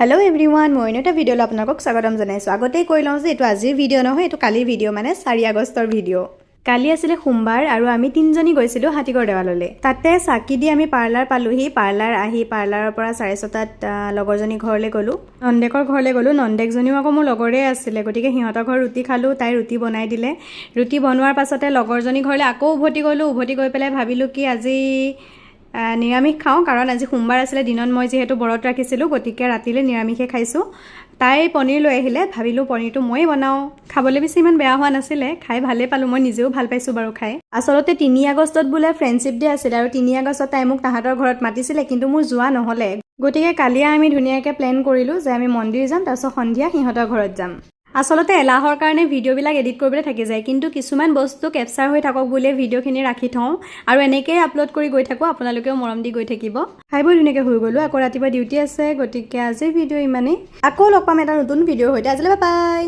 hello everyone मैं এটা ভিডিওলৈ আপোনালোকক স্বাগতম জনাইছো আগতেই কৈ লওঁ যে এটো আজিৰ ভিডিও নহয় এটো কালিৰ ভিডিও মানে 4 আগষ্টৰ ভিডিও কালি আছিল সোমবাৰ আৰু আমি তিনজনী গৈছিলো হাতীগড় দেৱাললৈ তাতে সাকি দি আমি পাৰ্লাৰ পালোহি পাৰ্লাৰ আহি পাৰ্লাৰৰ পৰা 6:30ত লগৰজনী ঘৰলৈ গলো নন্দেকৰ ঘৰলৈ গলো নন্দেকজনীও আকৌ মোৰ লগৰে আছিল গতিকে হিহঁতৰ ঘৰ ৰুটি খালো তাই ৰুটি বনাই দিলে ৰুটি বনোৱাৰ পাছতে লগৰজনী ঘৰলৈ আকৌ উভতি গলো উভতি গৈ পেলাই ভাবিলো কি আজি নিৰামিষ খাওঁ কাৰণ আজি সোমবাৰ আছিল দিনত মই যেহেতু ব্ৰত ৰাখিছিলো গতিকে ৰাতিলে নিৰামিষে খাইছো তাই পনীৰ লৈ আহিলে ভাবিলো পনীৰটো মই বনাও খাবলৈ বেছি ইমান বেয়া হোৱা নাছিলে খাই ভালে পালো মই নিজেও ভাল পাইছো বাৰু খাই আসলতে 3 আগষ্টত বুলে ফ্ৰেণ্ডশিপ ডে আছিল আৰু 3 আগষ্টত তাই মোক তাহাতৰ ঘৰত মাতিছিলে কিন্তু মোৰ যোৱা নহলে গতিকে কালিয়া আমি ধুনীয়াকৈ প্ল্যান কৰিলো যে আমি মন্দিৰ যাম তাৰপিছত সন্ধিয়া সিহঁতৰ ঘৰত যাম আসলতে এলাহৰ কাৰণে ভিডিও বিলাক এডিট কৰিবলৈ থাকি যায় কিন্তু কিছুমান বস্তু ক্যাপচাৰ হৈ থাকক বুলি ভিডিওখিনি ৰাখি থওঁ আৰু এনেকৈ আপলোড কৰি গৈ থাকো আপোনালোকেও মৰম দি গৈ থাকিব খাইবই ধুনীয়াকৈ হৈ গলো আকৌ ৰাতিপুৱা ডিউটি আছে গতিকে আজি ভিডিও ইমানেই আকৌ লগ পাম এটা নতুন ভিডিওৰ সৈতে আজিলৈ বাই বাই